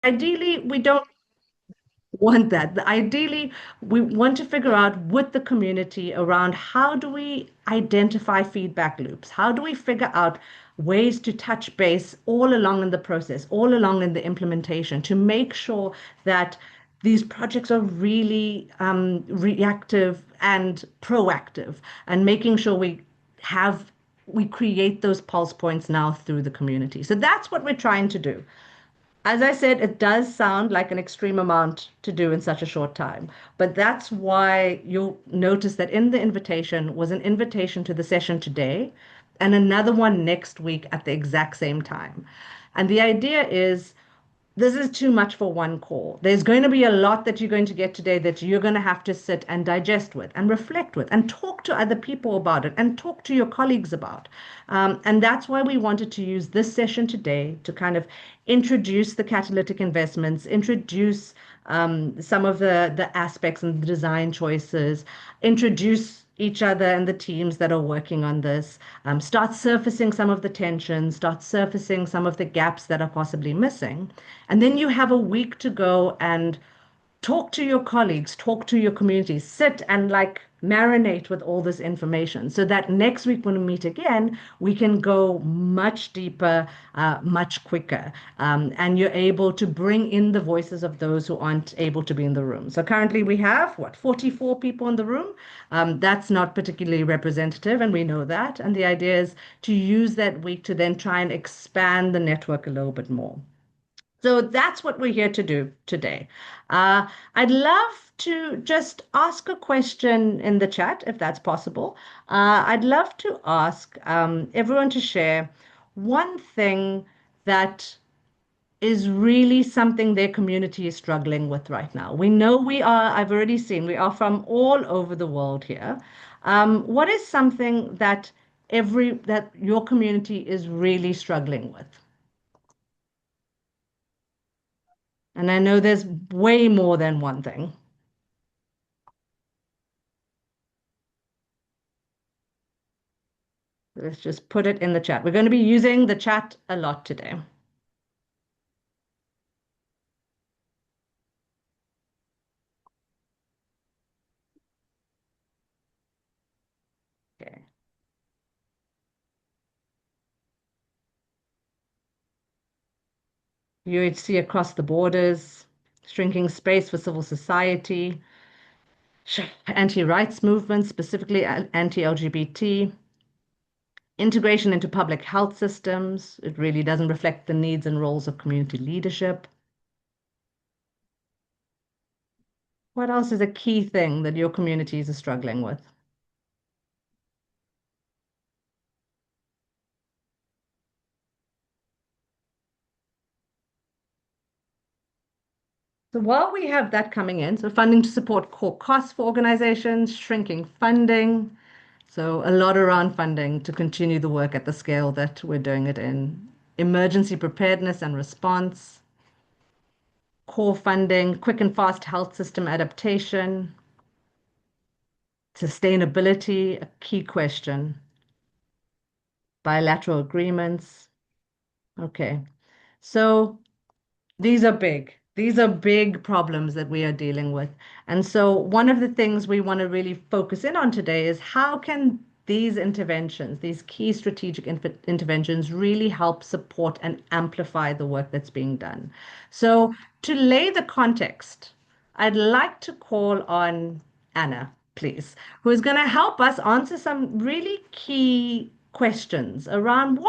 Ideally, we don't want that. Ideally, we want to figure out with the community around how do we identify feedback loops? How do we figure out ways to touch base all along in the process, all along in the implementation to make sure that these projects are really reactive and proactive and making sure we create those pulse points now through the community. So that's what we're trying to do. As I said, it does sound like an extreme amount to do in such a short time, but that's why you'll notice that in the invitation was an invitation to the session today and another one next week at the exact same time. And the idea is this is too much for one call. There's going to be a lot that you're going to get today that you're going to have to sit and digest with and reflect with and talk to other people about it and talk to your colleagues about. And that's why we wanted to use this session today to kind of introduce the catalytic investments, introduce some of the aspects and the design choices, introduce each other and the teams that are working on this, start surfacing some of the tensions, start surfacing some of the gaps that are possibly missing. And then you have a week to go and talk to your colleagues, talk to your community, sit and like marinate with all this information so that next week when we meet again, we can go much deeper, much quicker. And you're able to bring in the voices of those who aren't able to be in the room. So currently we have, what, 44 people in the room? That's not particularly representative, and we know that. And the idea is to use that week to then try and expand the network a little bit more. So that's what we're here to do today. I'd love to just ask a question in the chat, if that's possible. I'd love to ask everyone to share one thing that is really something their community is struggling with right now. We know I've already seen, we are from all over the world here. What is something that that your community is really struggling with? And I know there's way more than one thing. Let's just put it in the chat. We're going to be using the chat a lot today. Okay. UHC across the borders, shrinking space for civil society, anti-rights movements, specifically anti-LGBT, integration into public health systems. It really doesn't reflect the needs and roles of community leadership. What else is a key thing that your communities are struggling with? So while we have that coming in, so funding to support core costs for organizations, shrinking funding, so a lot around funding to continue the work at the scale that we're doing it in. Emergency preparedness and response, core funding, quick and fast health system adaptation, sustainability, a key question, bilateral agreements. Okay, so these are big. These are big problems that we are dealing with. And so one of the things we want to really focus in on today is how can these interventions, these key strategic interventions, really help support and amplify the work that's being done. So to lay the context, I'd like to call on Anna, please, who is going to help us answer some really key questions around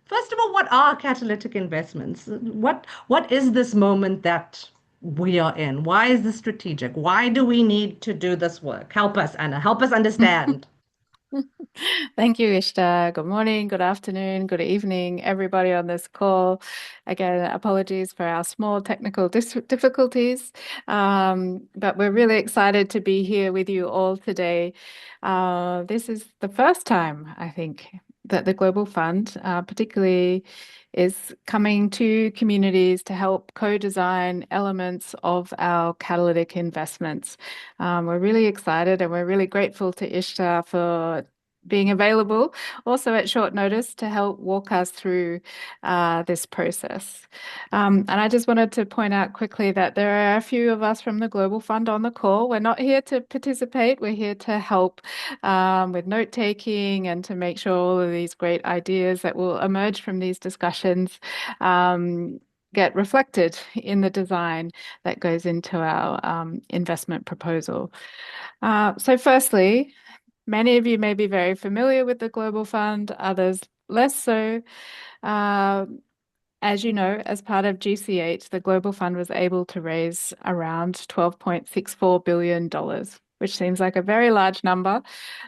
first of all, what are catalytic investments? What is this moment that we are in? Why is this strategic? Why do we need to do this work? Help us, Anna. Help us understand. Thank you, Ishta. Good morning, good afternoon, good evening, everybody on this call. Again, apologies for our small technical difficulties, but we're really excited to be here with you all today. This is the first time, I think, that the Global Fund, particularly, is coming to communities to help co-design elements of our catalytic investments. We're really excited and we're really grateful to Ishta for being available also at short notice to help walk us through this process. And I just wanted to point out quickly that there are a few of us from the Global Fund on the call. We're not here to participate, we're here to help with note taking and to make sure all of these great ideas that will emerge from these discussions get reflected in the design that goes into our investment proposal. So firstly, many of you may be very familiar with the Global Fund, others less so. Uh, as you know, as part of GCH, the Global Fund was able to raise around $12.64 billion, which seems like a very large number,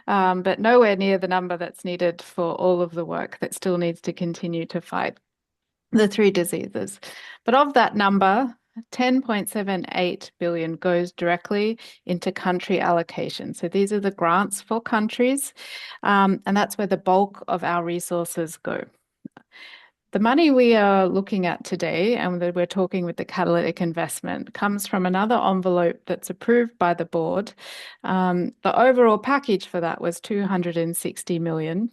but nowhere near the number that's needed for all of the work that still needs to continue to fight the three diseases. But of that number, 10.78 billion goes directly into country allocation. So these are the grants for countries, and that's where the bulk of our resources go. The money we are looking at today, and that we're talking with the catalytic investment, comes from another envelope that's approved by the board. The overall package for that was 260 million.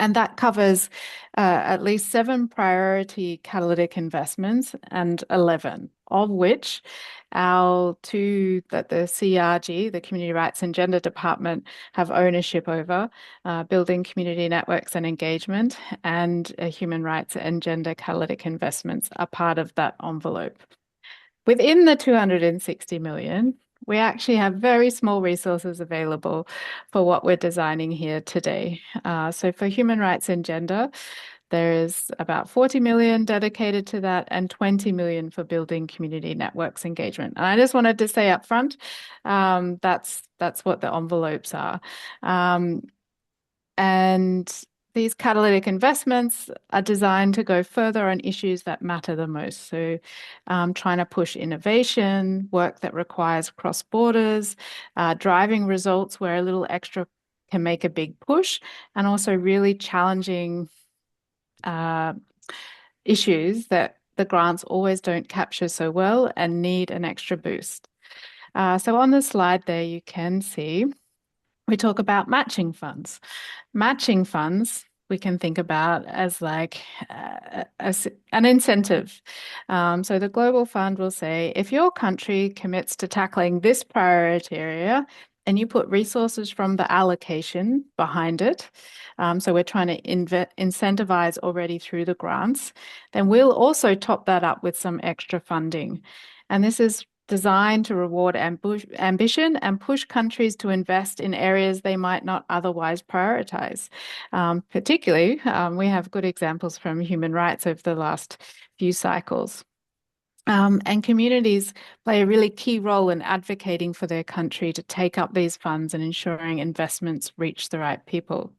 And that covers at least 7 priority catalytic investments and 11, of which our 2 that the CRG, the Community Rights and Gender Department, have ownership over, building community networks and engagement, and human rights and gender catalytic investments are part of that envelope. Within the 260 million, we actually have very small resources available for what we're designing here today. So for human rights and gender, there is about 40 million dedicated to that and 20 million for building community networks engagement. And I just wanted to say up front, that's what the envelopes are. And these catalytic investments are designed to go further on issues that matter the most. So, trying to push innovation, work that requires cross borders, driving results where a little extra can make a big push, and also really challenging issues that the grants always don't capture so well and need an extra boost. So, on the slide there, you can see we talk about matching funds. Matching funds we can think about as like an incentive. So the Global Fund will say, if your country commits to tackling this priority area and you put resources from the allocation behind it, so we're trying to incentivize already through the grants, then we'll also top that up with some extra funding. And this is designed to reward ambition and push countries to invest in areas they might not otherwise prioritize. Particularly, we have good examples from human rights over the last few cycles. And communities play a really key role in advocating for their country to take up these funds and ensuring investments reach the right people.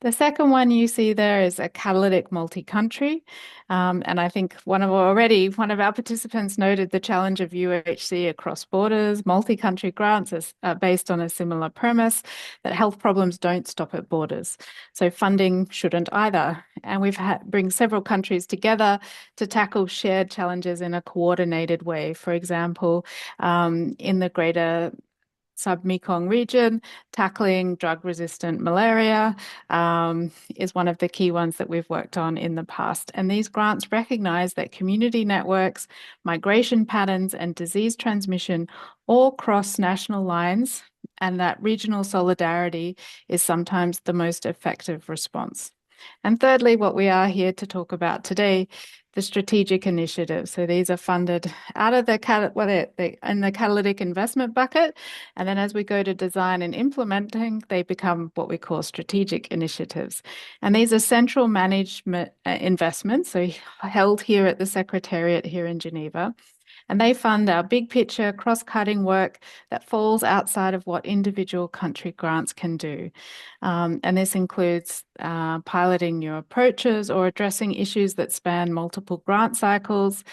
The second one you see there is a catalytic multi-country. And I think one of our participants noted the challenge of UHC across borders. Multi-country grants are based on a similar premise that health problems don't stop at borders. So funding shouldn't either. And we've bring several countries together to tackle shared challenges in a coordinated way. For example, in the greater sub-Mekong region, tackling drug-resistant malaria is one of the key ones that we've worked on in the past. And these grants recognize that community networks, migration patterns, and disease transmission all cross national lines, and that regional solidarity is sometimes the most effective response. And thirdly, what we are here to talk about today, the strategic initiatives. So these are funded out of in the catalytic investment bucket. And then as we go to design and implementing, they become what we call strategic initiatives. And these are central management investments, so held here at the Secretariat here in Geneva. And they fund our big picture, cross-cutting work that falls outside of what individual country grants can do. And this includes piloting new approaches or addressing issues that span multiple grant cycles,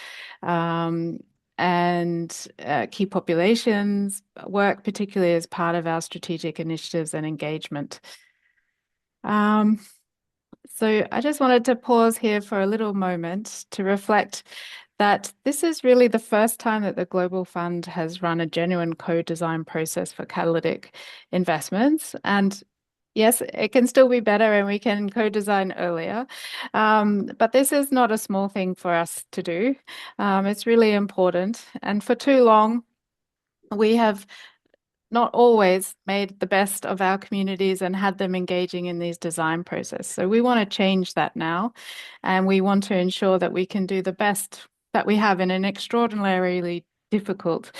and key populations work, particularly as part of our strategic initiatives and engagement. So I just wanted to pause here for a little moment to reflect that this is really the first time that the Global Fund has run a genuine co-design process for catalytic investments. And Yes, it can still be better and we can co-design earlier. But this is not a small thing for us to do. It's really important. And for too long, we have not always made the best of our communities and had them engaging in these design processes. So we want to change that now, and we want to ensure that we can do the best that we have in an extraordinarily difficult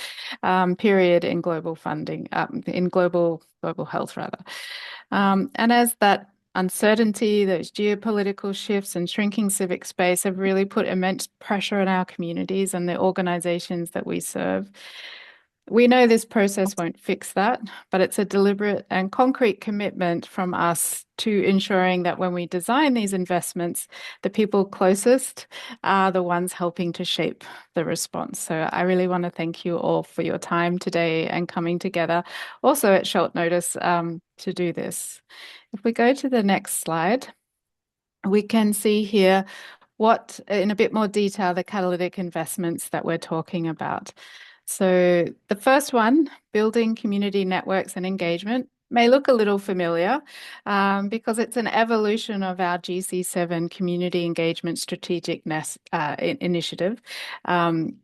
period in global funding, in global health rather. And as that uncertainty, those geopolitical shifts and shrinking civic space have really put immense pressure on our communities and the organizations that we serve. We know this process won't fix that, but it's a deliberate and concrete commitment from us to ensuring that when we design these investments, the people closest are the ones helping to shape the response. So I really want to thank you all for your time today and coming together, also at short notice, to do this. If we go to the next slide, we can see here what, in a bit more detail, the catalytic investments that we're talking about. So the first one, building community networks and engagement, may look a little familiar because it's an evolution of our GC7 Community Engagement Strategic Initiative, um,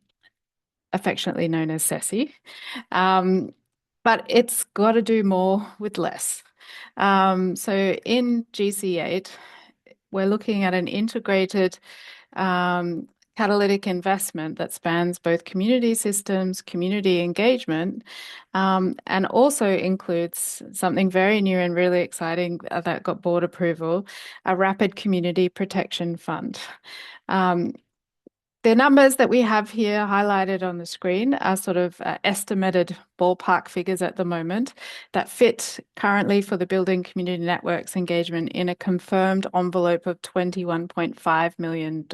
affectionately known as SESI. But it's got to do more with less. So in GC8, we're looking at an integrated catalytic investment that spans both community systems, community engagement, and also includes something very new and really exciting that got board approval, a rapid community protection fund. The numbers that we have here highlighted on the screen are sort of estimated ballpark figures at the moment that fit currently for the Building Community Networks engagement in a confirmed envelope of $21.5 million.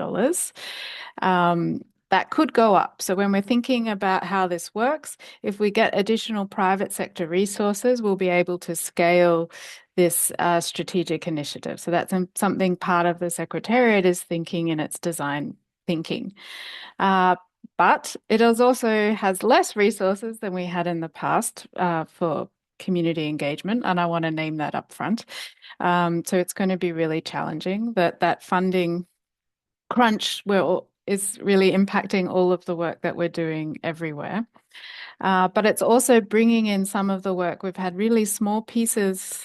That could go up. So when we're thinking about how this works, if we get additional private sector resources, we'll be able to scale this strategic initiative. So that's something part of the Secretariat is thinking in its design thinking. But it also has less resources than we had in the past for community engagement, and I want to name that up front. So it's going to be really challenging. That funding crunch is really impacting all of the work that we're doing everywhere. But it's also bringing in some of the work. We've had really small pieces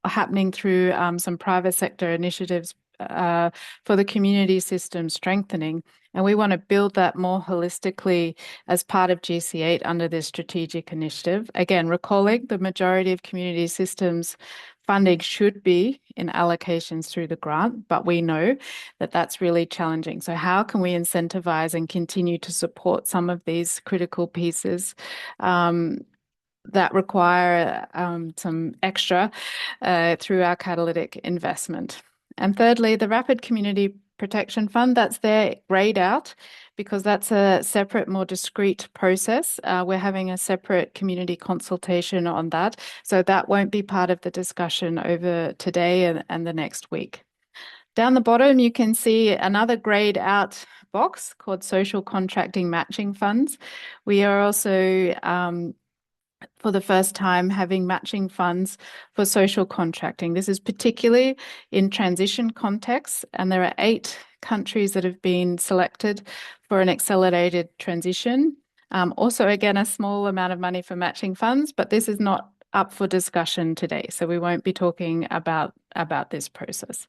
happening through some private sector initiatives for the community system strengthening. And we want to build that more holistically as part of GC8 under this strategic initiative. Again, recalling the majority of community systems funding should be in allocations through the grant, but we know that that's really challenging. So how can we incentivize and continue to support some of these critical pieces that require some extra through our catalytic investment? And thirdly, the Rapid Community Protection Fund, that's there grayed out because that's a separate, more discrete process. We're having a separate community consultation on that. So that won't be part of the discussion over today and the next week. Down the bottom, you can see another grayed out box called Social Contracting Matching Funds. We are also for the first time having matching funds for social contracting. This is particularly in transition contexts, and there are 8 countries that have been selected for an accelerated transition. Also, again, a small amount of money for matching funds, but this is not up for discussion today, so we won't be talking about this process.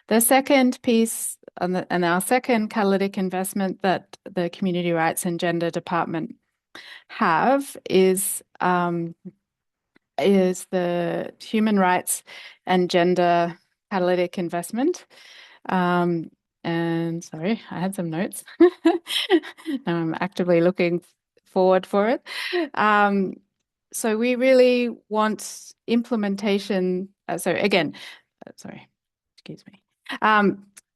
The second piece and our second catalytic investment that the Community Rights and Gender Department have is the Human Rights and Gender Catalytic Investment. And sorry, I had some notes. Now I'm actively looking forward for it. So we really want implementation. So again, sorry, excuse me.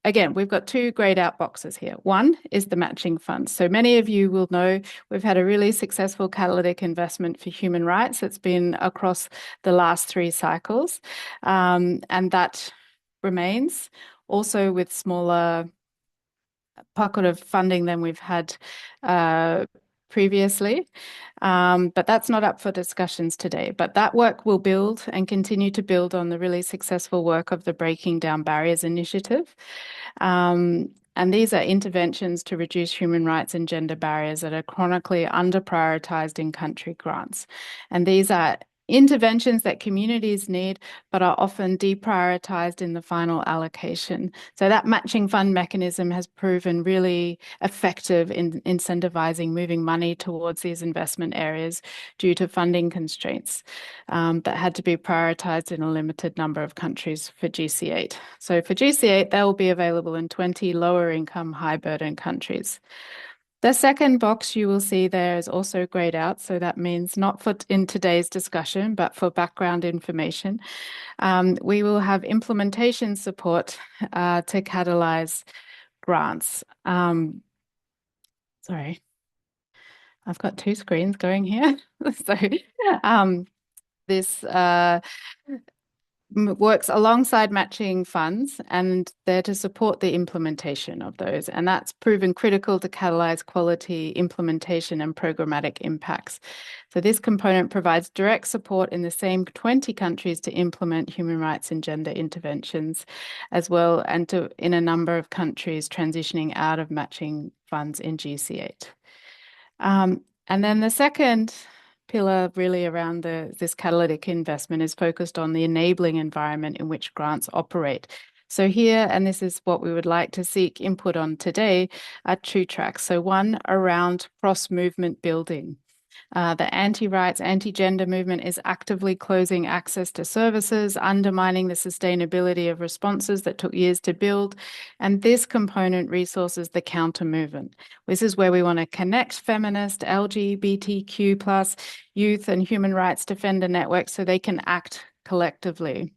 Again, we've got 2 grayed out boxes here. One is the matching funds. So many of you will know we've had a really successful catalytic investment for human rights. It's been across the last 3 cycles, and that remains also with smaller pocket of funding than we've had previously, but that's not up for discussions today. But that work will build and continue to build on the really successful work of the Breaking Down Barriers initiative. And these are interventions to reduce human rights and gender barriers that are chronically under-prioritized in country grants. And these are interventions that communities need, but are often deprioritized in the final allocation. So that matching fund mechanism has proven really effective in incentivizing moving money towards these investment areas due to funding constraints that had to be prioritized in a limited number of countries for GC8. So for GC8, they will be available in 20 lower income, high burden countries. The second box you will see there is also grayed out. So that means not for in today's discussion, but for background information. We will have implementation support to catalyze grants. Sorry, I've got two screens going here. So this works alongside matching funds, and they're to support the implementation of those. And that's proven critical to catalyze quality implementation and programmatic impacts. So this component provides direct support in the same 20 countries to implement human rights and gender interventions as well, and to in a number of countries transitioning out of matching funds in GC8. And then the second pillar really around this catalytic investment is focused on the enabling environment in which grants operate. So here, and this is what we would like to seek input on today, are two tracks. So one around cross-movement building. The anti-rights, anti-gender movement is actively closing access to services, undermining the sustainability of responses that took years to build. And this component resources the counter movement. This is where we want to connect feminist, LGBTQ+ youth and human rights defender networks so they can act collectively.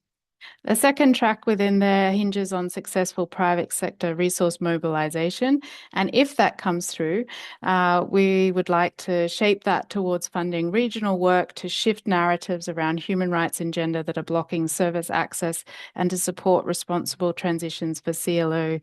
The second track within there hinges on successful private sector resource mobilization. And if that comes through, we would like to shape that towards funding regional work to shift narratives around human rights and gender that are blocking service access and to support responsible transitions for CLO,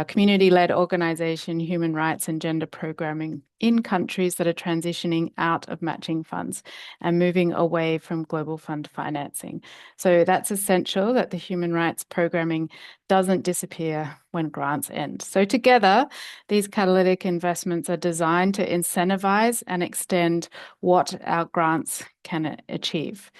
community-led organization, human rights and gender programming in countries that are transitioning out of matching funds and moving away from global fund financing. So that's essential that the human rights programming doesn't disappear when grants end. So together, these catalytic investments are designed to incentivize and extend what our grants can achieve.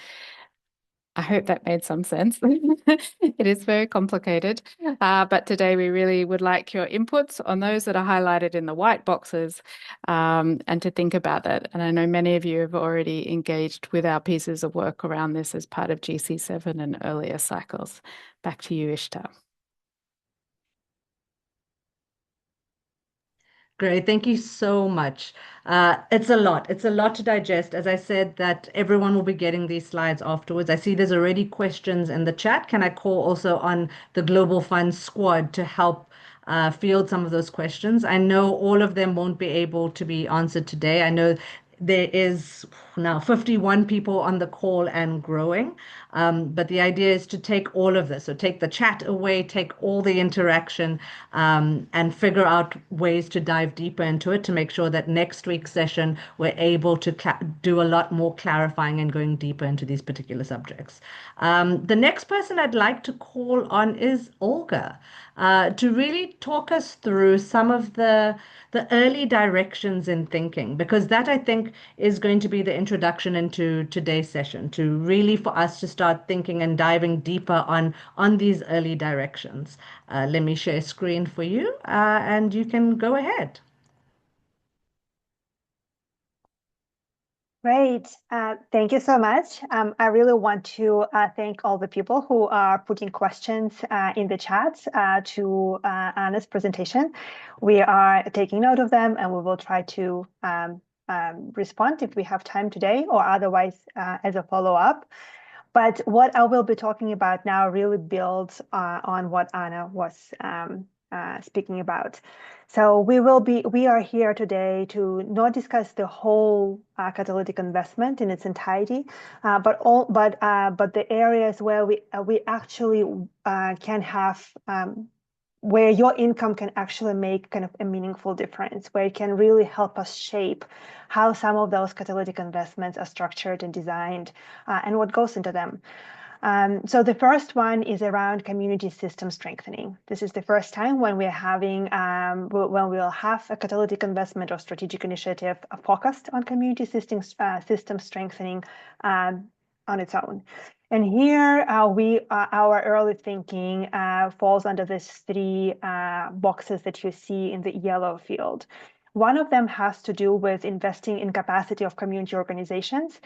I hope that made some sense. It is very complicated, but today we really would like your inputs on those that are highlighted in the white boxes and to think about that. And I know many of you have already engaged with our pieces of work around this as part of GC7 and earlier cycles. Back to you, Ishtar. Great. Thank you so much. It's a lot. It's a lot to digest. As I said, that everyone will be getting these slides afterwards. I see there's already questions in the chat. Can I call also on the Global Fund squad to help field some of those questions? I know all of them won't be able to be answered today. I know there is now 51 people on the call and growing. But the idea is to take all of this. So take the chat away, take all the interaction, and figure out ways to dive deeper into it to make sure that next week's session we're able to do a lot more clarifying and going deeper into these particular subjects. The next person I'd like to call on is Olga to really talk us through some of the early directions in thinking, because that I think is going to be the introduction into today's session, to really for us to start thinking and diving deeper on these early directions. Let me share screen for you, and you can go ahead. Great. Thank you so much. I really want to thank all the people who are putting questions in the chat to Anna's presentation. We are taking note of them and we will try to respond if we have time today or otherwise as a follow-up. But what I will be talking about now really builds on what Anna was speaking about. So we are here today to not discuss the whole catalytic investment in its entirety, but the areas where we actually can have where your income can actually make kind of a meaningful difference, where it can really help us shape how some of those catalytic investments are structured and designed, and what goes into them. So the first one is around community system strengthening. This is the first time when we're having, when we'll have a catalytic investment or strategic initiative focused on community system strengthening on its own. And here our early thinking falls under these three boxes that you see in the yellow field. One of them has to do with investing in capacity of community organizations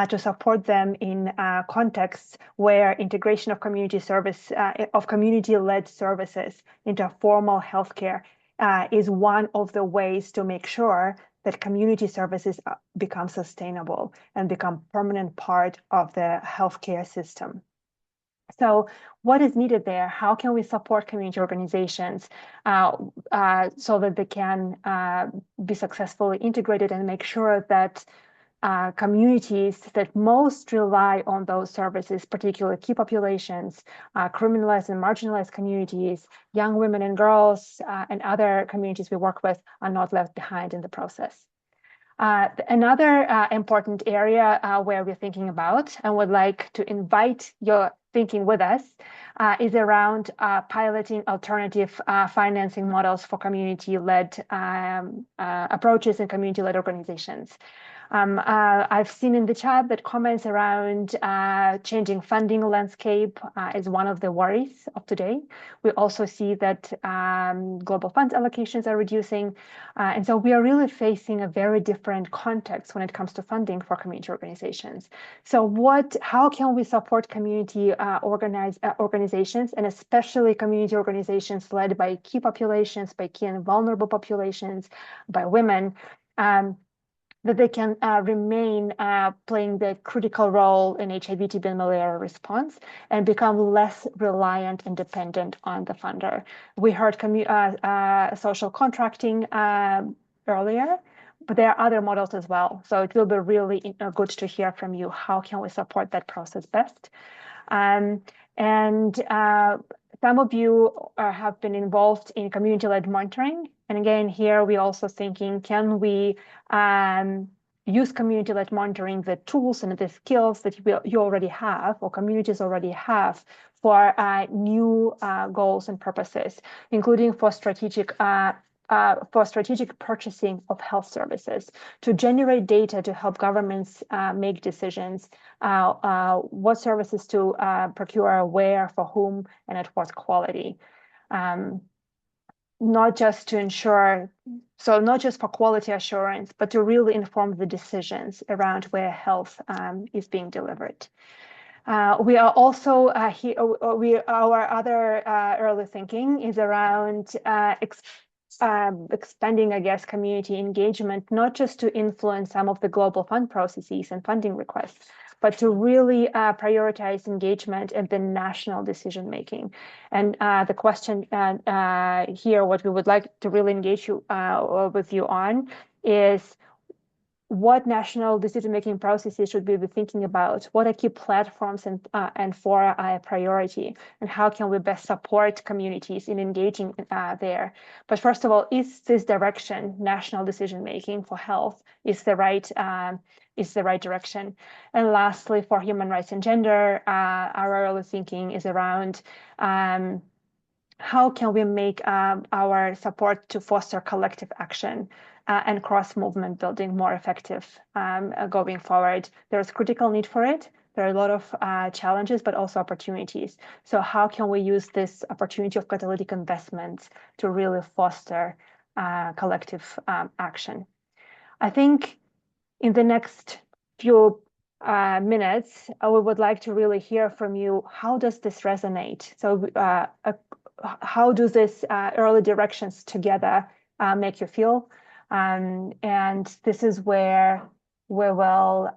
to support them in contexts where integration of community-led services into formal healthcare is one of the ways to make sure that community services become sustainable and become permanent part of the healthcare system. So what is needed there? How can we support community organizations so that they can be successfully integrated and make sure that communities that most rely on those services, particularly key populations, criminalized and marginalized communities, young women and girls, and other communities we work with are not left behind in the process. Another important area where we're thinking about and would like to invite your thinking with us is around piloting alternative financing models for community-led approaches and community-led organizations. I've seen in the chat that comments around changing funding landscape is one of the worries of today. We also see that global fund allocations are reducing. And so we are really facing a very different context when it comes to funding for community organizations. So how can we support community organizations, and especially community organizations led by key populations, by key and vulnerable populations, by women, that they can remain playing the critical role in HIV, TB, and malaria response and become less reliant and dependent on the funder. We heard social contracting earlier, but there are other models as well. So it will be really good to hear from you. How can we support that process best? Some of you have been involved in community-led monitoring. And again, here we're also thinking, can we use community-led monitoring, the tools and the skills that you already have or communities already have for new goals and purposes, including for strategic purchasing of health services, to generate data to help governments make decisions, what services to procure, where, for whom, and at what quality. Not just to ensure, so not just for quality assurance, but to really inform the decisions around where health is being delivered. We are also our other early thinking is around expanding, I guess, community engagement, not just to influence some of the global fund processes and funding requests, but to really prioritize engagement in the national decision making. And the question here, what we would like to really engage with you on is, what national decision-making processes should we be thinking about? What are key platforms and fora a priority? And how can we best support communities in engaging there? But first of all, is this direction, national decision-making for health, is the right direction? And lastly, for human rights and gender, our early thinking is around how can we make our support to foster collective action and cross-movement building more effective going forward. There's critical need for it. There are a lot of challenges, but also opportunities. So how can we use this opportunity of catalytic investments to really foster collective action? I think in the next few minutes, we would like to really hear from you. How does this resonate? So how do these early directions together make you feel? And this is where we will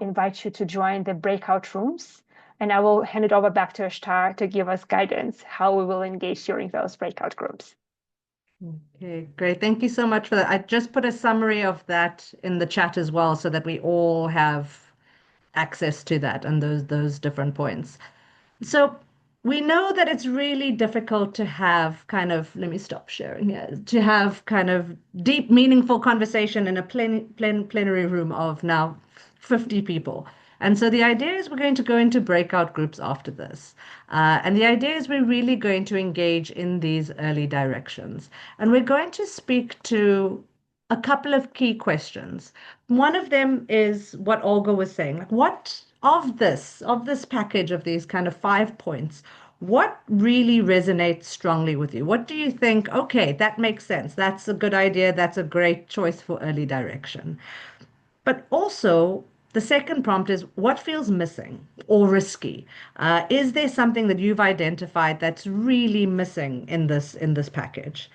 invite you to join the breakout rooms. And I will hand it over back to Ishtar to give us guidance how we will engage during those breakout groups. Okay, great. Thank you so much for that. I just put a summary of that in the chat as well, so that we all have access to that and those different points. So we know that it's really difficult to have kind of, let me stop sharing here, to have kind of deep, meaningful conversation in a plenary room of now 50 people. And so the idea is we're going to go into breakout groups after this. And the idea is we're really going to engage in these early directions. And we're going to speak to a couple of key questions. One of them is what Olga was saying, like what of this package of these kind of 5 points, what really resonates strongly with you? What do you think, okay, that makes sense. That's a good idea. That's a great choice for early direction. But also, the second prompt is what feels missing or risky? Is there something that you've identified that's really missing in this package?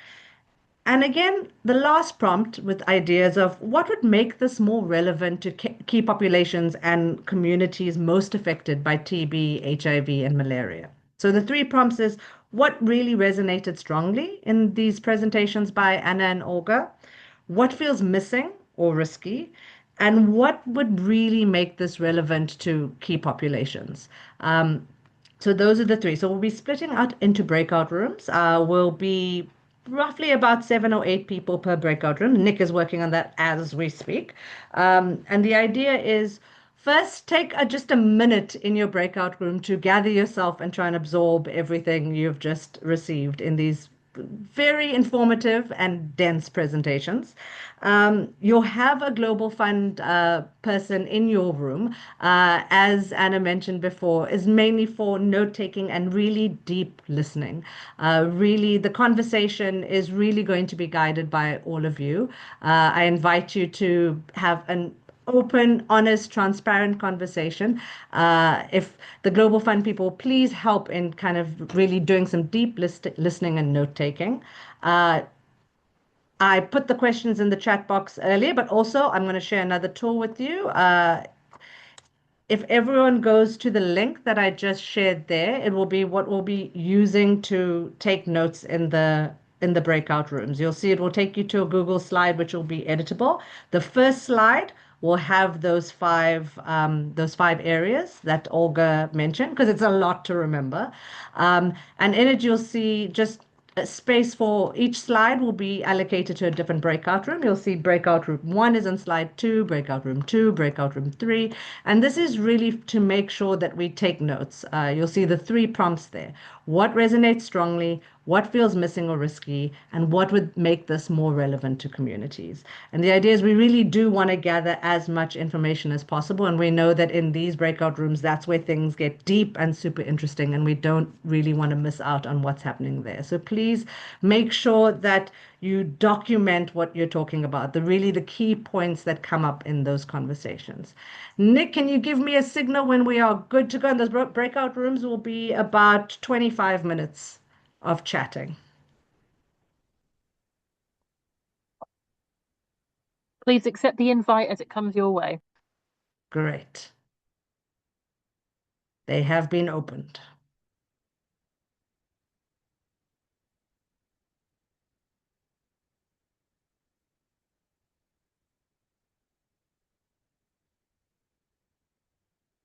And again, the last prompt with ideas of what would make this more relevant to key populations and communities most affected by TB, HIV, and malaria. So the three prompts is what really resonated strongly in these presentations by Anna and Olga, what feels missing or risky, and what would really make this relevant to key populations. So those are the three. So we'll be splitting out into breakout rooms. We'll be roughly about 7 or 8 people per breakout room. Nick is working on that as we speak. And the idea is first take just a minute in your breakout room to gather yourself and try and absorb everything you've just received in these very informative and dense presentations. You'll have a Global Fund person in your room, as Anna mentioned before, is mainly for note taking and really deep listening. Really, the conversation is really going to be guided by all of you. I invite you to have an open, honest, transparent conversation. If the Global Fund people, please help in kind of really doing some deep listening and note taking. I put the questions in the chat box earlier, but also I'm going to share another tool with you. If everyone goes to the link that I just shared there, it will be what we'll be using to take notes in the breakout rooms. You'll see it will take you to a Google slide, which will be editable. The first slide will have those five areas that Olga mentioned, because it's a lot to remember. And in it, you'll see just a space for each slide will be allocated to a different breakout room. You'll see breakout room 1 is in slide 2, breakout room 2, breakout room 3. And this is really to make sure that we take notes. You'll see the three prompts there. What resonates strongly, what feels missing or risky, and what would make this more relevant to communities. And the idea is we really do want to gather as much information as possible. And we know that in these breakout rooms, that's where things get deep and super interesting. And we don't really want to miss out on what's happening there. So please make sure that you document what you're talking about, the key points that come up in those conversations. Nick, can you give me a signal when we are good to go? And those breakout rooms will be about 25 minutes of chatting. Please accept the invite as it comes your way. Great. They have been opened.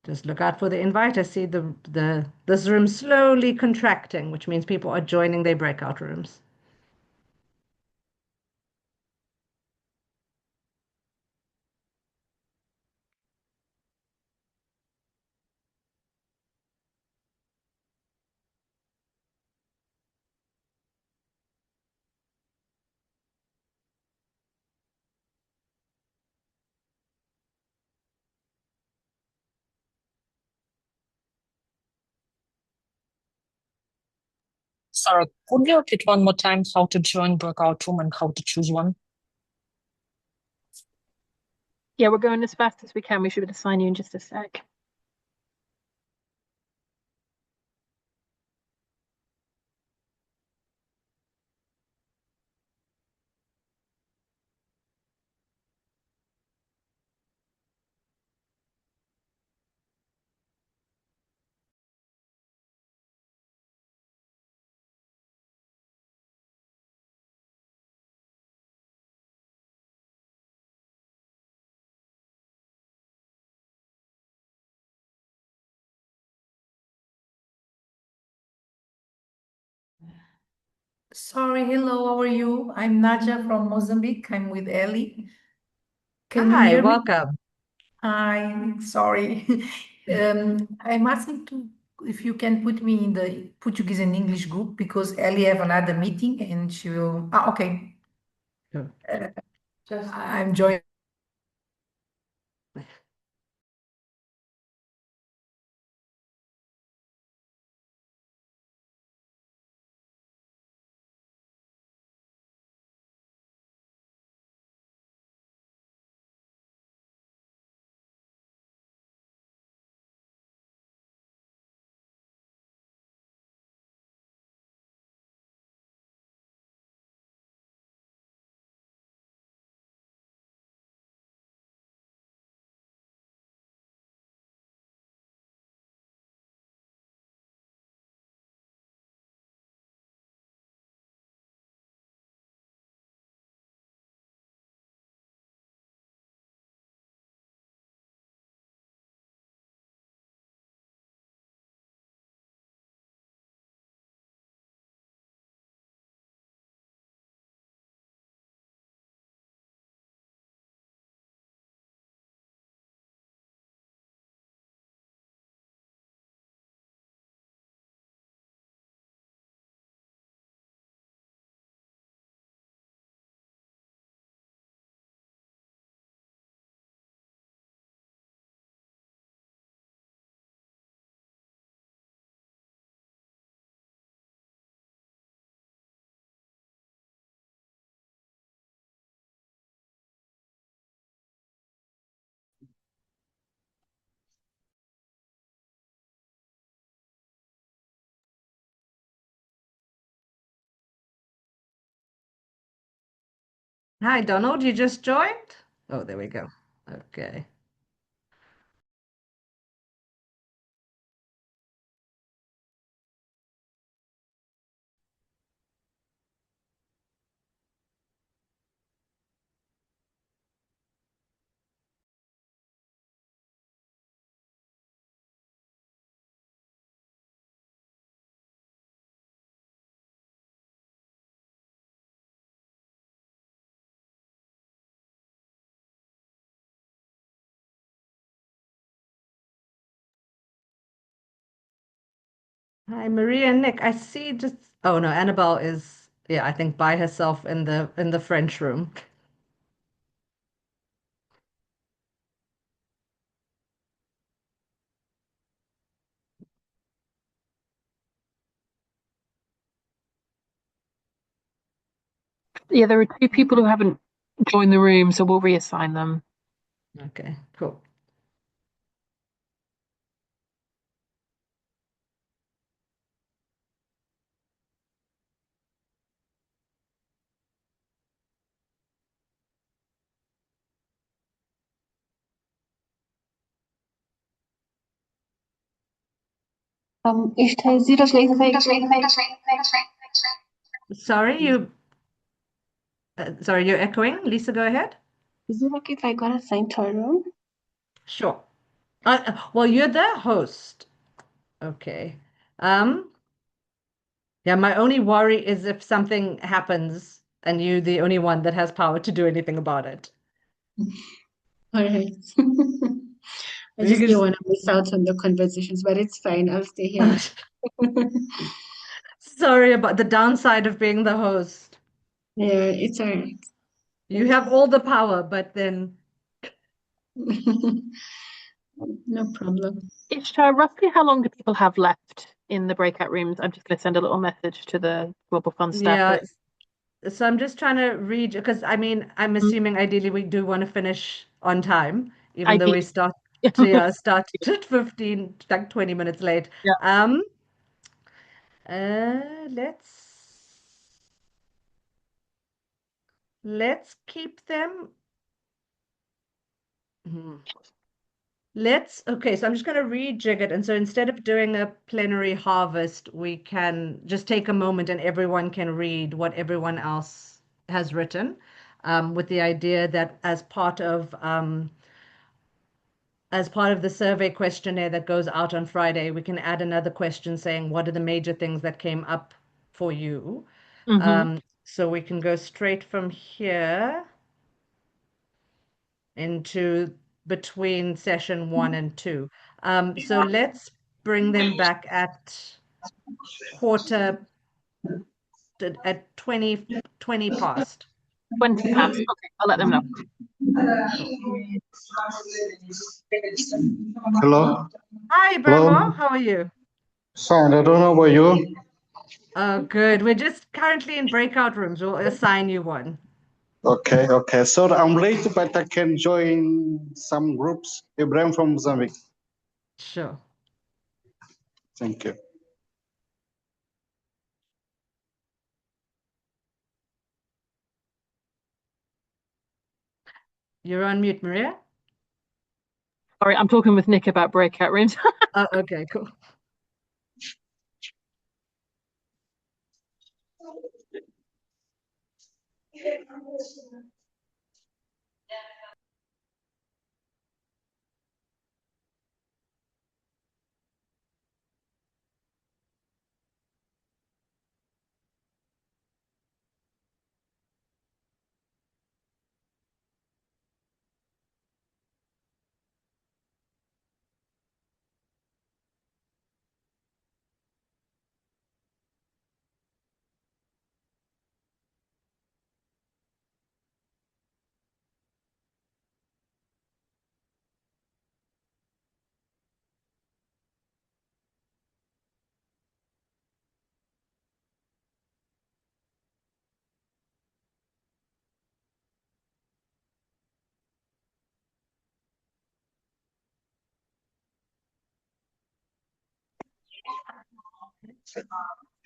Just look out for the invite. I see this room slowly contracting, which means people are joining their breakout rooms. Sarah, could you repeat one more time how to join breakout room and how to choose one? Yeah, we're going as fast as we can. We should assign you in just a sec. Sorry, hello, how are you? I'm Naja from Mozambique. I'm with Ellie. Can you Hi, hear me? welcome. Hi, sorry. I'm asking to if you can put me in the Portuguese and English group because Ellie have another meeting and she will. Ah, okay. Sure. I'm joining. Hi, Donald, you just joined? Oh, there we go. Okay. Hi, Maria and Nick. I see just oh no, Annabelle is yeah, I think by herself in the French room. Yeah, there are two people who haven't joined the room, so we'll reassign them. Okay, cool. Ishtar, is it okay if I Sorry, sorry, you're echoing. Lisa, go ahead. is it okay if I got assigned to a room? Sure. Well, you're the host. Okay. Um, yeah, my only worry is if something happens and you're the only one that has power to do anything about it. All right. I just didn't Because want to miss out on the conversations, but it's fine. I'll stay here. sorry about the downside of being the host. Yeah, it's all right. You have all the power, but then No problem. Ishtar, roughly how long do people have left in the breakout rooms? I'm just going to send a little message to the Global Fund staff yeah. list. So I'm just trying to read because I mean I'm assuming ideally we do want to finish on time, even though we Ideally. start Yeah. start at 15 like 20 minutes late. Um let's keep them. Hmm. Let's okay, so I'm just going to rejig it. And so instead of doing a plenary harvest, we can just take a moment and everyone can read what everyone else has written, with the idea that as part of the survey questionnaire that goes out on Friday, we can add another question saying, what are the major things that came up for you? So we can go straight from here into between session 1 and 2. So let's bring them back at quarter at 20 past. 20 past. Okay, I'll let them know. Cool. Hello. Hi, Burma. How are you? Fine. I don't know about you. Oh, good. We're just currently in breakout rooms. We'll assign you one. Okay. So I'm late, but I can join some groups. Ibrahim from Mozambique. Sure. Thank you. You're on mute, Maria. Sorry, I'm talking with Nick about breakout rooms. Oh, okay, cool.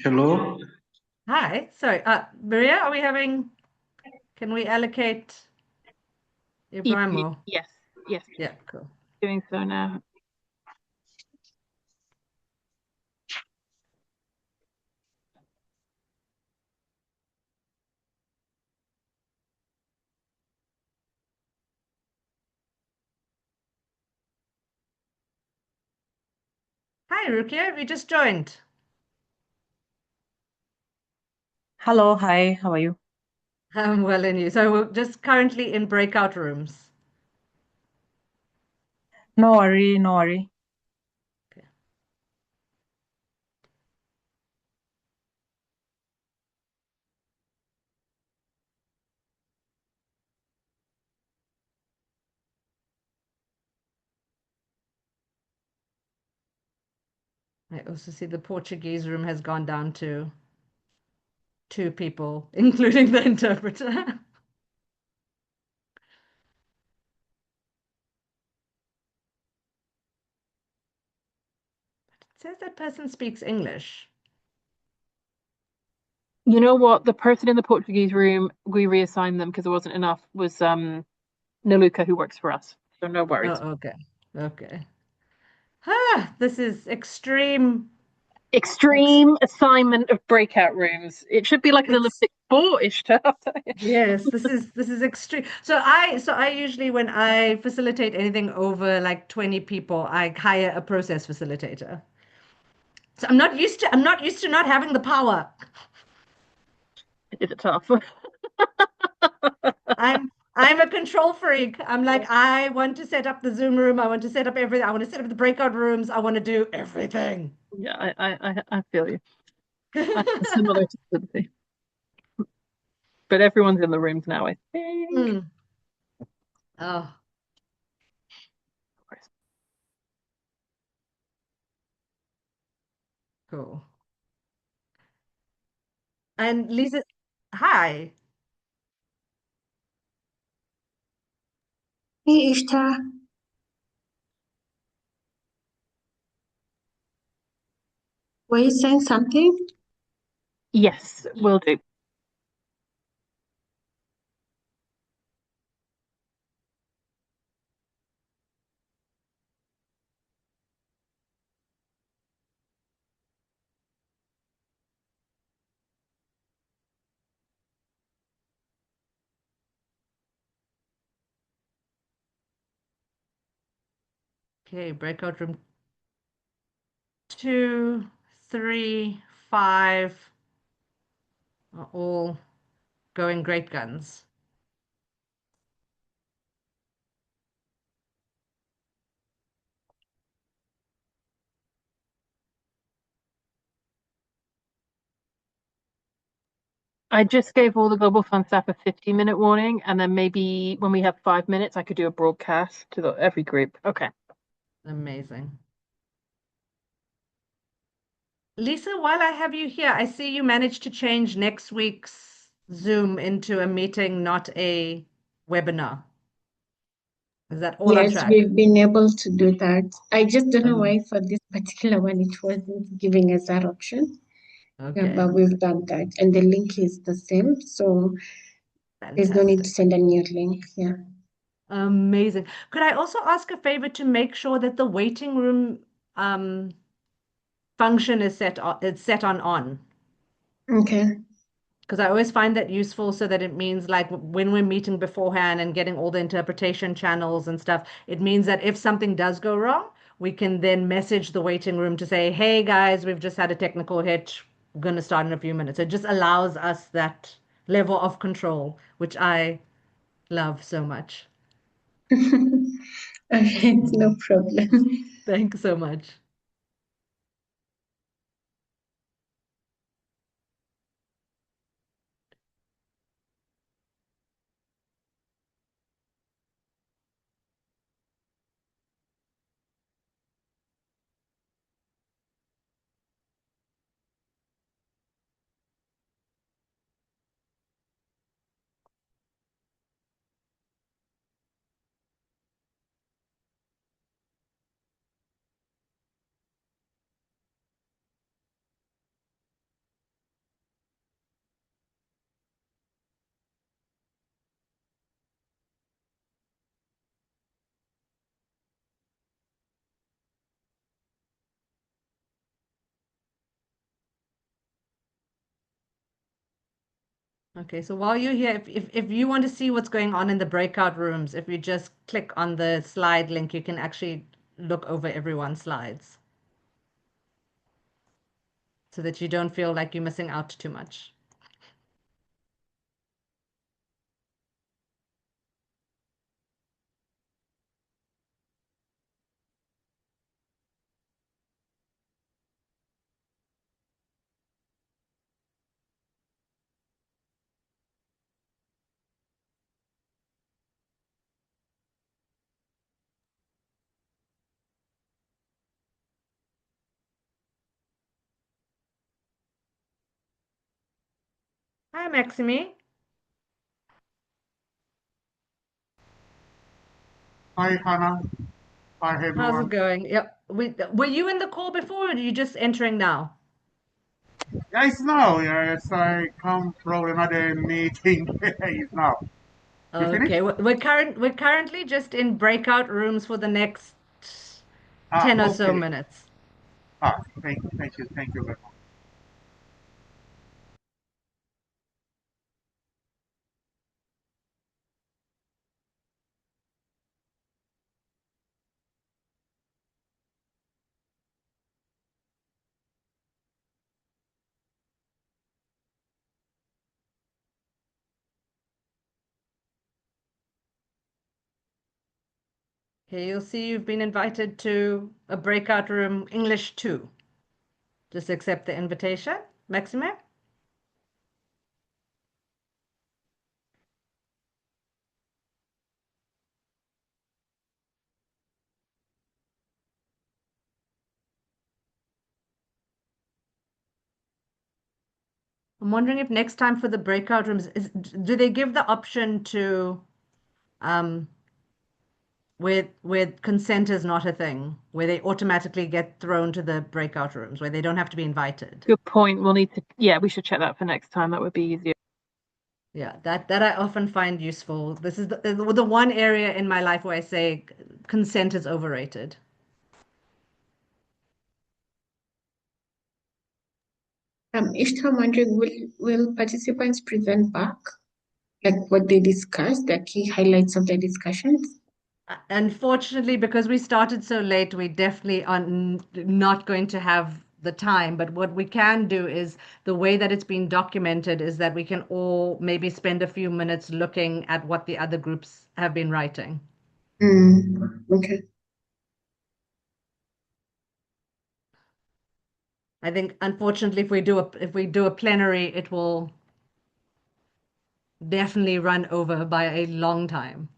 Hello. Hi. Sorry. Maria, can we allocate Ibrahim? Yes. Yeah, cool. Doing so now. Hi, Rukia. Have you just joined? Hello, hi, how are you? I'm well, and you? So we're just currently in breakout rooms. No worry, no worry. Okay. I also see the Portuguese room has gone down to 2 people, including the interpreter. It says that person speaks English. You know what? The person in the Portuguese room, we reassigned them because there wasn't enough, was Naluka, who works for us. So no worries. Oh, okay. Okay. This is extreme. Extreme assignment of breakout rooms. It should be like an It's Olympic sport-ish to have to. yes, this is extreme. So I usually when I facilitate anything over like 20 people, I hire a process facilitator. So I'm not used to not having the power. Is it tough? I'm a control freak. I'm like, I want to set up the Zoom room. I want to set up everything. I want to set up the breakout rooms. I want to do everything. Yeah, I feel you. I have a similar tendency. But everyone's in the rooms now, I think. Mm. Oh, Of course. cool. And Lisa, hi. Hey, Ishta, were you saying something? Yes, will do. Okay, breakout room 2, 3, 5. are all going great guns. I just gave all the Global Fund staff a 15-minute warning, and then maybe when we have 5 minutes, I could do a broadcast to every group. Okay. Amazing. Lisa, while I have you here, I see you managed to change next week's Zoom into a meeting, not a webinar. Is that all on Yes, track? we've been able to do that. I just don't know Um, why for this particular one it wasn't giving us that option. Yeah, okay, but we've done that. And the link is the same, so there's no need to fantastic. send a new link. Yeah. Amazing. Could I also ask a favor to make sure that the waiting room function is set on? Okay. Because I always find that useful so that it means like when we're meeting beforehand and getting all the interpretation channels and stuff, it means that if something does go wrong, we can then message the waiting room to say, hey guys, we've just had a technical hitch. We're going to start in a few minutes. It just allows us that level of control, which I love so much. Okay, no problem. Thanks so much. Okay, so while you're here, if you want to see what's going on in the breakout rooms, if you just click on the slide link, you can actually look over everyone's slides so that you don't feel like you're missing out too much. Hi, Maxime. Hi, Hannah. Hi, How's it everyone. going? Yep. Were you in the call before, or are you just entering now? Yeah, it's now. Yes, I come from another meeting. It's now. You finished? Okay, we're currently just in breakout rooms for the next Ah, 10 or so okay. minutes. Ah, thank you very much. Here you'll see you've been invited to a breakout room English 2. Just accept the invitation. Maxime? I'm wondering if next time for the breakout rooms, do they give the option to um, where consent is not a thing, where they automatically get thrown to the breakout rooms, where they don't have to be invited? Good point. We'll need to, yeah, we should check that for next time. That would be easier. Yeah, that I often find useful. This is the one area in my life where I say consent is overrated. Ishta, I'm wondering, will participants present back like what they discussed, the key highlights of the discussions? Unfortunately, because we started so late, we definitely are not going to have the time, but what we can do is the way that it's been documented is that we can all maybe spend a few minutes looking at what the other groups have been writing. Okay. I think unfortunately if we do a plenary, it will definitely run over by a long time.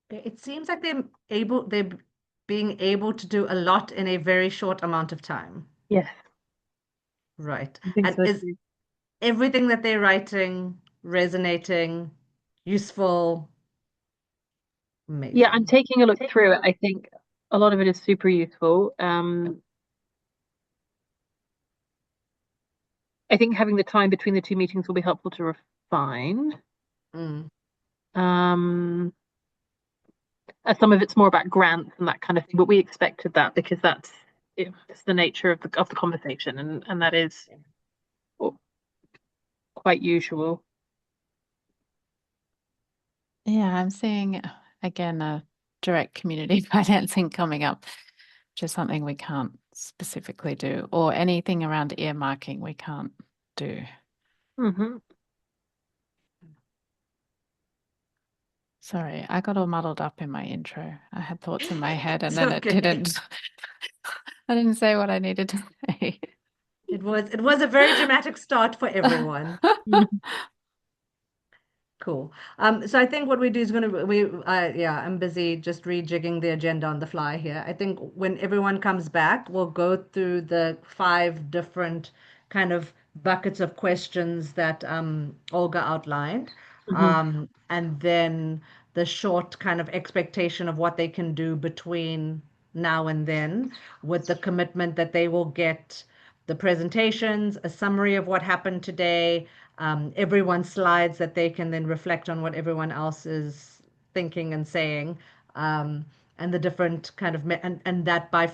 It seems like they're being able to do a lot in a very short amount of time. Yes, Right. I think And so is too. everything that they're writing resonating, useful, Yeah, I'm amazing? taking a look through it. I think a lot of it is super useful. I think having the time between the two meetings will be helpful to refine. Mm. Um, some of it's more about grants and that kind of thing, but we expected that because it's the nature of the conversation, and that is quite usual. Yeah, I'm seeing again direct community financing coming up, which is something we can't specifically do, or anything around earmarking we can't do. Mm-hmm. Sorry, I got all muddled up in my intro. I had thoughts in my head and It's then it okay. didn't. I didn't say what I needed to say. It was a very dramatic start for everyone. Cool. So I think what we do is going to yeah, I'm busy just rejigging the agenda on the fly here. I think when everyone comes back, we'll go through the five different kind of buckets of questions that Olga outlined, Mm-hmm. and then the short kind of expectation of what they can do between now and then, with the commitment that they will get the presentations, a summary of what happened today, everyone's slides that they can then reflect on what everyone else is thinking and saying, and the different kind of and that by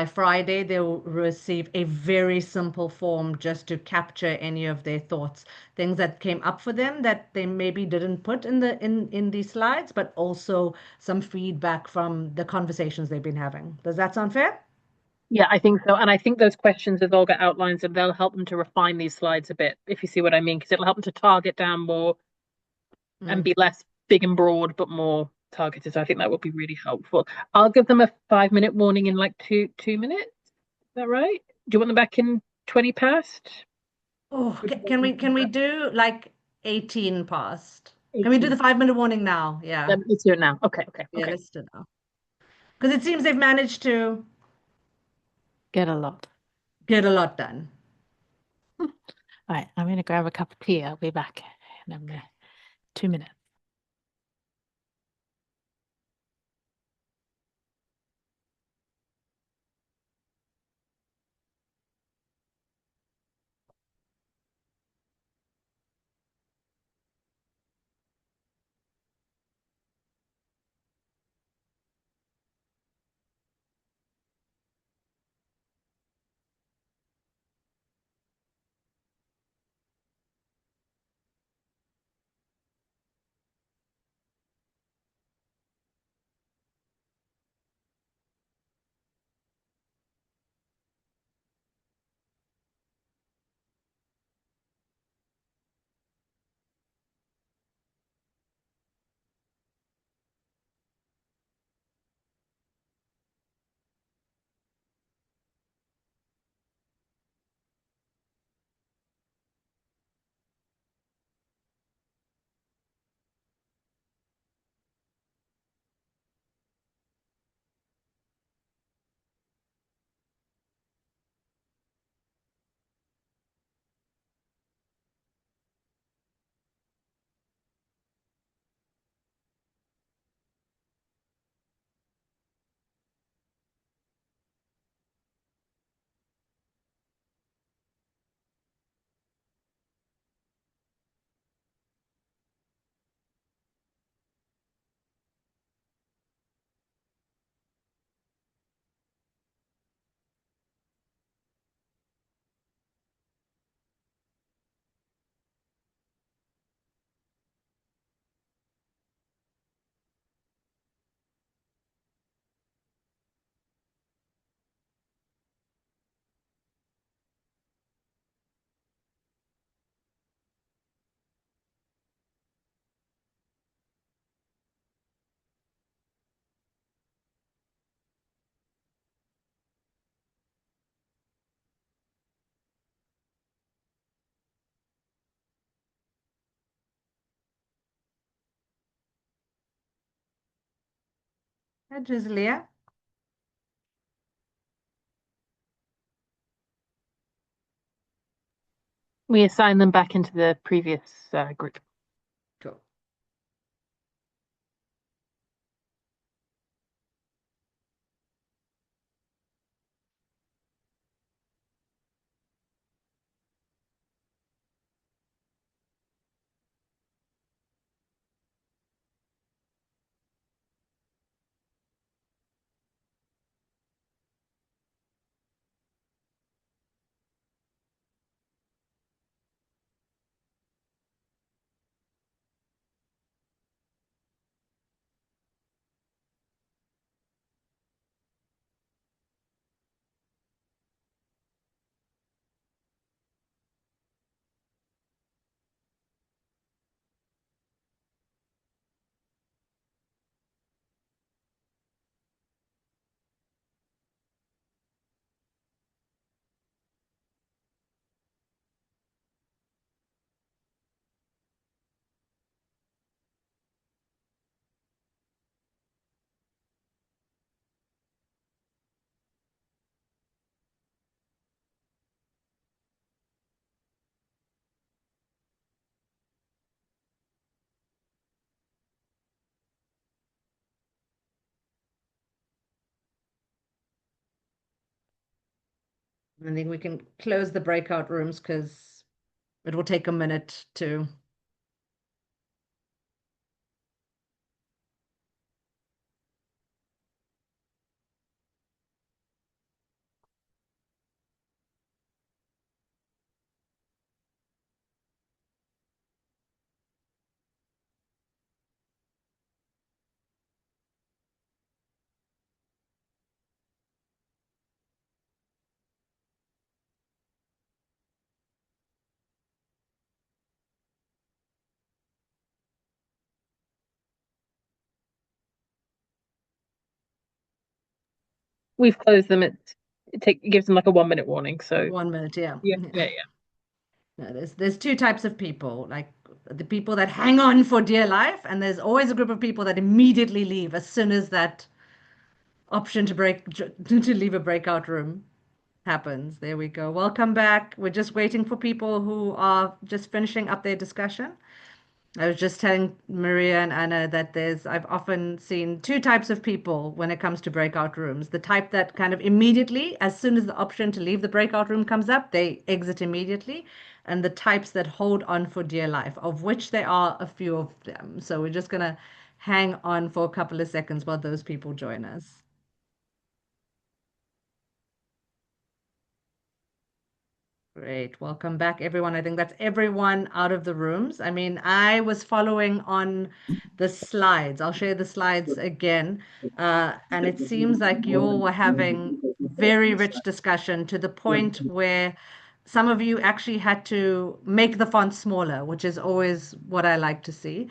Friday they'll receive a very simple form just to capture any of their thoughts, things that came up for them that they maybe didn't put in these slides, but also some feedback from the conversations they've been having. Does that sound fair? Yeah, I think so. And I think those questions, as Olga outlines them, they'll help them to refine these slides a bit, if you see what I mean, because it'll help them to target down more and Mm. be less big and broad, but more targeted. So I think that would be really helpful. I'll give them a 5-minute warning in like two minutes. Is that right? Do you want them back in 20 past? Oh, can we do like 18 past? Can we do the 18. 5 minute warning now? Yeah. Let's do it now. Okay, okay, Yeah, okay. let's do it now. Because it seems they've managed to Get a lot. get a lot done. All right, I'm going to grab a cup of tea. I'll be back in a minute, 2 minutes. Hi, Gislia. We assign them back into the previous group. Cool. I think we can close the breakout rooms because it will take a minute to. We've closed them. It gives them like a 1 minute warning. So 1 minute, yeah. yeah. No, there's two types of people, like the people that hang on for dear life, and there's always a group of people that immediately leave as soon as that option to leave a breakout room happens. There we go. Welcome back. We're just waiting for people who are just finishing up their discussion. I was just telling Maria and Anna that I've often seen two types of people when it comes to breakout rooms. The type that kind of immediately, as soon as the option to leave the breakout room comes up, they exit immediately. And the types that hold on for dear life, of which there are a few of them. So we're just going to hang on for a couple of seconds while those people join us. Great. Welcome back, everyone. I think that's everyone out of the rooms. I mean, I was following on the slides. I'll share the slides again. And it seems like you all were having very rich discussion to the point where some of you actually had to make the font smaller, which is always what I like to see.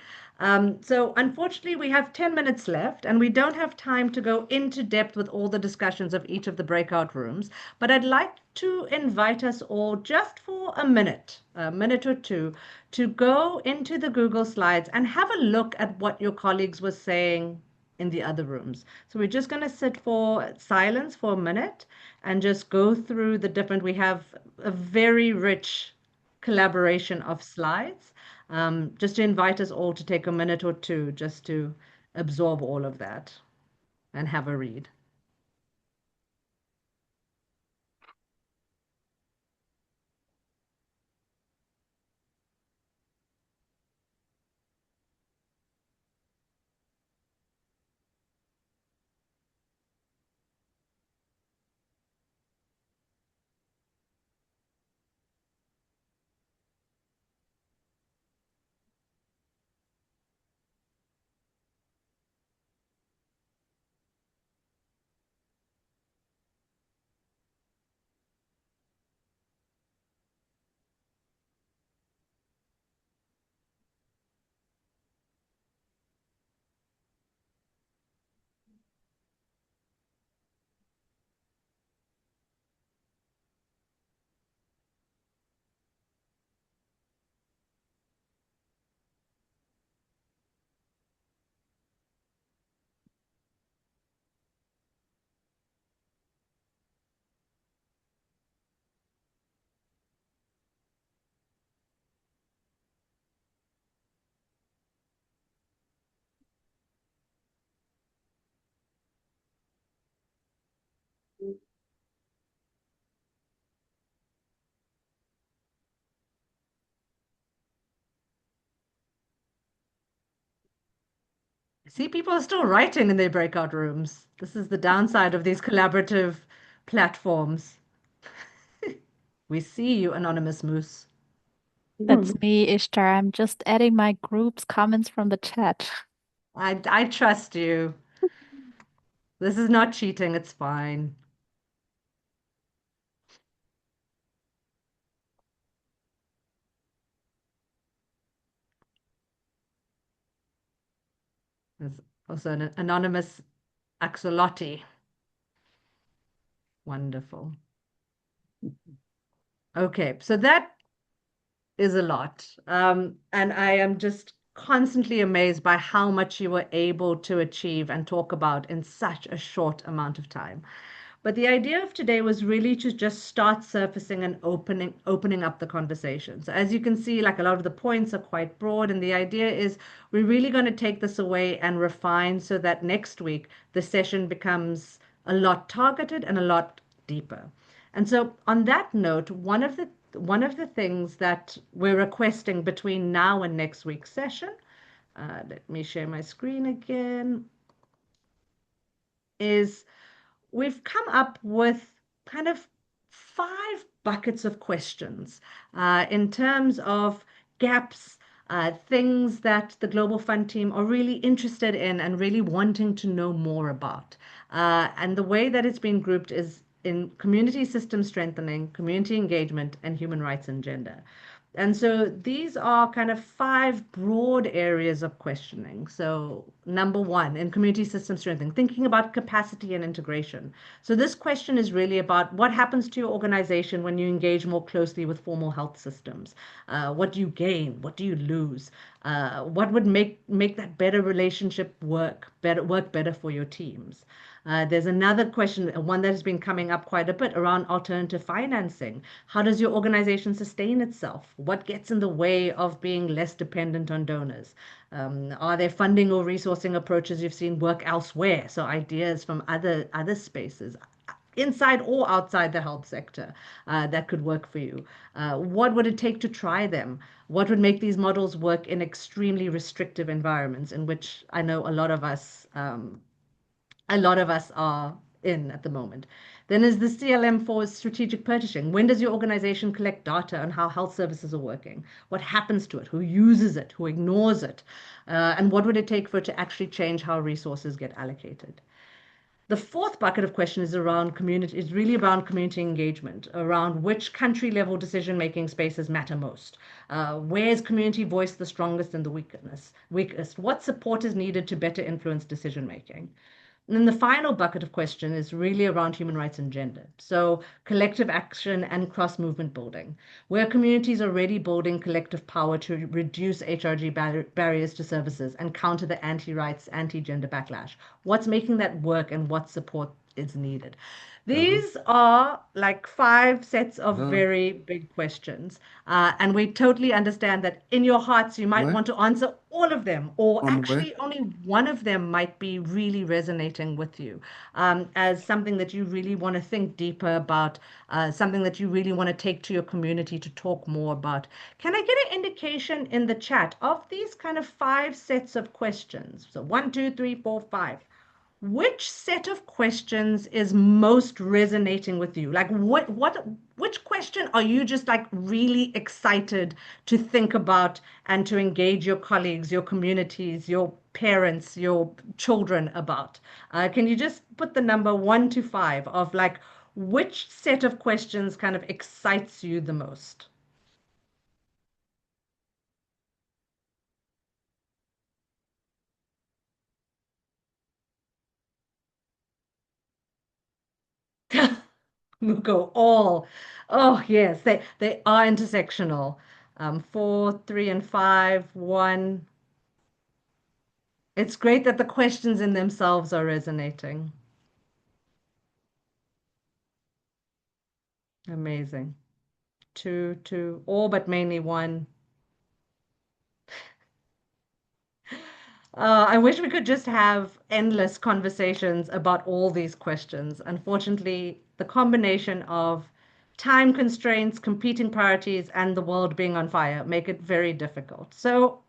So unfortunately, we have 10 minutes left, and we don't have time to go into depth with all the discussions of each of the breakout rooms. But I'd like to invite us all just for a minute or two, to go into the Google Slides and have a look at what your colleagues were saying in the other rooms. So we're just going to sit for silence for a minute and just go through the different, we have a very rich collaboration of slides. Just to invite us all to take a minute or two just to absorb all of that and have a read. See, people are still writing in their breakout rooms. This is the downside of these collaborative platforms. We see you, Anonymous Moose. That's me, Ishtar. I'm just adding my group's comments from the chat. I trust you. This is not cheating, it's fine. There's also an anonymous axolotl. Wonderful. Okay, so that is a lot. And I am just constantly amazed by how much you were able to achieve and talk about in such a short amount of time. But the idea of today was really to just start surfacing and opening up the conversation. So as you can see, like a lot of the points are quite broad, and the idea is we're really going to take this away and refine so that next week the session becomes a lot targeted and a lot deeper. And so on that note, one of the things that we're requesting between now and next week's session, let me share my screen again, is we've come up with kind of 5 buckets of questions in terms of gaps, things that the Global Fund team are really interested in and really wanting to know more about. And the way that it's been grouped is in community system strengthening, community engagement, and human rights and gender. And so these are kind of 5 broad areas of questioning. So, number one, in community system strengthening, thinking about capacity and integration. So, this question is really about what happens to your organization when you engage more closely with formal health systems. What do you gain? What do you lose? What would make that better relationship work better for your teams? There's another question, one that has been coming up quite a bit around alternative financing. How does your organization sustain itself? What gets in the way of being less dependent on donors? Are there funding or resourcing approaches you've seen work elsewhere? So ideas from other spaces, inside or outside the health sector, that could work for you. What would it take to try them? What would make these models work in extremely restrictive environments in which I know a lot of us are in at the moment. Then is the CLM for strategic purchasing. When does your organization collect data on how health services are working? What happens to it? Who uses it? Who ignores it? And what would it take for it to actually change how resources get allocated? The fourth bucket of question is really around community engagement, around which country level decision making spaces matter most. Where's community voice the strongest and the weakest? What support is needed to better influence decision making? And then the final bucket of question is really around human rights and gender. So collective action and cross-movement building, where communities are already building collective power to reduce HRG barriers to services and counter the anti-rights, anti-gender backlash. What's making that work and what support is needed? These are like 5 sets of very big questions. And we totally understand that in your hearts, you might want to answer all of them, or actually only one of them might be really resonating with you as something that you really want to think deeper about, something that you really want to take to your community to talk more about. Can I get an indication in the chat of these kind of 5 sets of questions? So 1, 2, 3, 4, 5. Which set of questions is most resonating with you? Like which question are you just like really excited to think about and to engage your colleagues, your communities, your parents, your children about? Can you just put the number 1 to 5 of like which set of questions kind of excites you the most? We'll go all. Oh, yes, they are intersectional. 4, 3, and 5, 1. It's great that the questions in themselves are resonating. Amazing. 2, 2, all but mainly 1. I wish we could just have endless conversations about all these questions. Unfortunately, the combination of time constraints, competing priorities, and the world being on fire make it very difficult. So,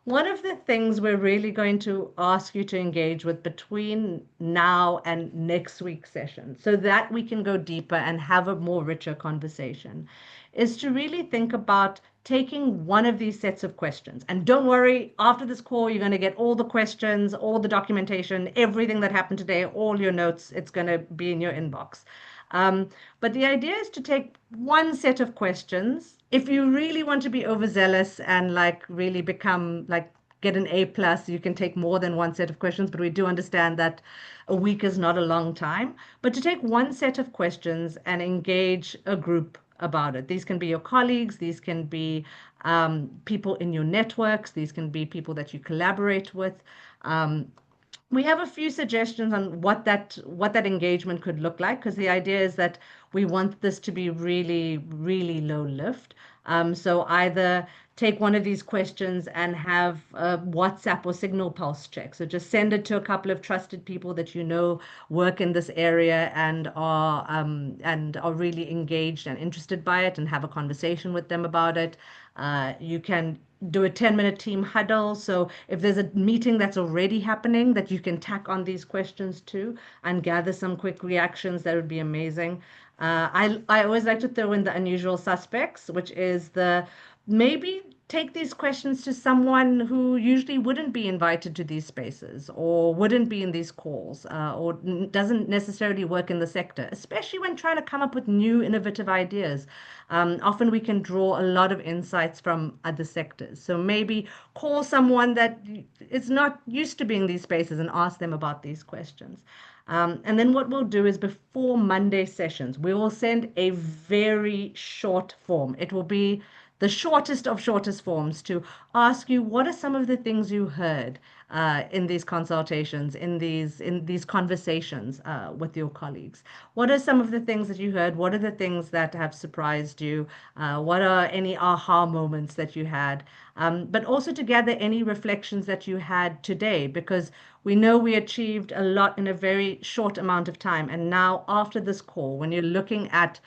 one of the things we're really going to ask you to engage with between now and next week's session, so that we can go deeper and have a more richer conversation, is to really think about taking one of these sets of questions. And don't worry, after this call, you're going to get all the questions, all the documentation, everything that happened today, all your notes. It's going to be in your inbox. Um, but the idea is to take one set of questions. If you really want to be overzealous and like really become like get an A plus, you can take more than one set of questions, but we do understand that a week is not a long time. But to take one set of questions and engage a group about it. These can be your colleagues, these can be people in your networks, these can be people that you collaborate with. Um, we have a few suggestions on what that engagement could look like, because the idea is that we want this to be really, really low lift. So either take one of these questions and have a WhatsApp or Signal Pulse check. So just send it to a couple of trusted people that you know work in this area and are really engaged and interested by it, and have a conversation with them about it. You can do a 10-minute team huddle. So if there's a meeting that's already happening that you can tack on these questions to and gather some quick reactions, that would be amazing. I always like to throw in the unusual suspects, which is the maybe take these questions to someone who usually wouldn't be invited to these spaces or wouldn't be in these calls or doesn't necessarily work in the sector, especially when trying to come up with new innovative ideas. Often we can draw a lot of insights from other sectors. So maybe call someone that is not used to being in these spaces and ask them about these questions. And then what we'll do is before Monday sessions, we will send a very short form. It will be the shortest of shortest forms to ask you what are some of the things you heard in these consultations, in these conversations with your colleagues. What are some of the things that you heard? What are the things that have surprised you? What are any aha moments that you had? But also to gather any reflections that you had today, because we know we achieved a lot in a very short amount of time. And now, after this call, when you're looking at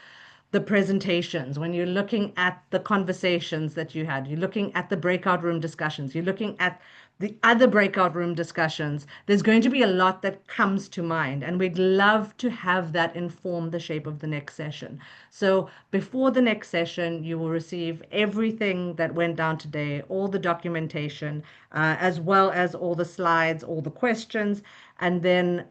the presentations, when you're looking at the conversations that you had, you're looking at the breakout room discussions, you're looking at the other breakout room discussions, there's going to be a lot that comes to mind. And we'd love to have that inform the shape of the next session. So before the next session, you will receive everything that went down today, all the documentation, as well as all the slides, all the questions, and then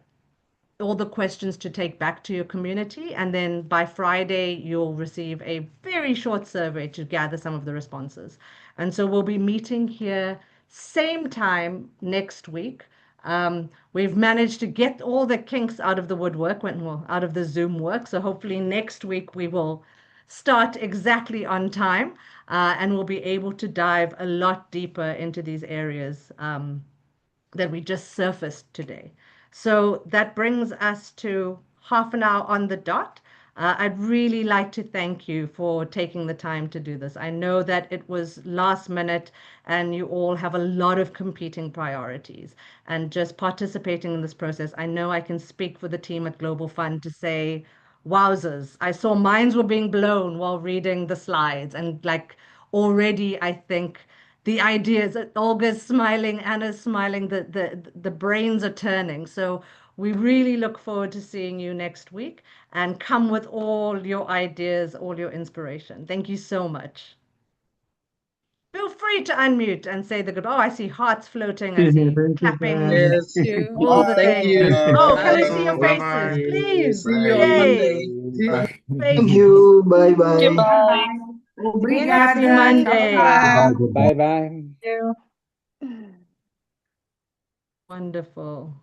all the questions to take back to your community. And then by Friday, you'll receive a very short survey to gather some of the responses. And so we'll be meeting here same time next week. We've managed to get all the kinks out of the woodwork, well, out of the Zoom work. So hopefully next week we will start exactly on time, and we'll be able to dive a lot deeper into these areas that we just surfaced today. So that brings us to half an hour on the dot. I'd really like to thank you for taking the time to do this. I know that it was last minute and you all have a lot of competing priorities. And just participating in this process, I know I can speak for the team at Global Fund to say, wowzers, I saw minds were being blown while reading the slides. And like already, I think the ideas, Olga's smiling, Anna's smiling, the brains are turning. So we really look forward to seeing you next week, and come with all your ideas, all your inspiration. Thank you so much. Feel free to unmute and say the good. Oh, I see hearts floating. I see Thank you, clapping, friends. Yes. You. all the Thank things. you. Oh, Bye. can I Bye. see your Bye faces, bye. please? See you on Yay. Monday. Thank Faces. you. Bye bye. Goodbye. Happy Obrigada. Tchau, Monday. Goodbye. tchau. Goodbye. Bye bye. Wonderful.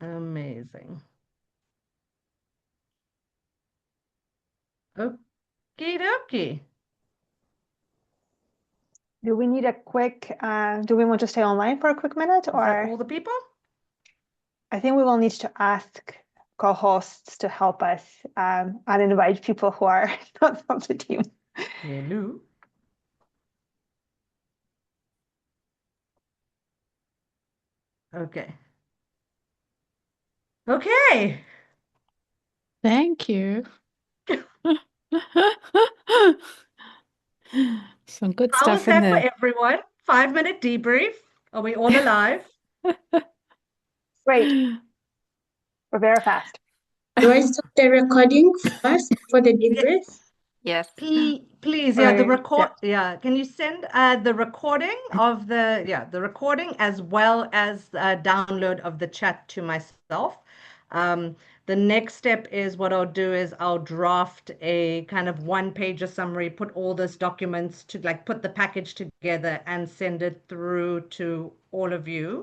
Amazing. Okie dokie. Do we need a quick, do we want to stay online for a quick minute Is that all or? the people? I think we will need to ask co-hosts to help us and invite people who are not from the team. Hello. Okay. Okay. Thank you. Some good How was stuff in that for there. everyone? 5-minute debrief. Are we all alive? Great. We're very fast. Do I stop the recording first for the debrief? Yes. Please, yeah, the record, Yeah. yeah. Can you send the recording of the recording as well as download of the chat to myself. The next step is what I'll do is I'll draft a kind of one-pager summary, put all those documents to like put the package together and send it through to all of you.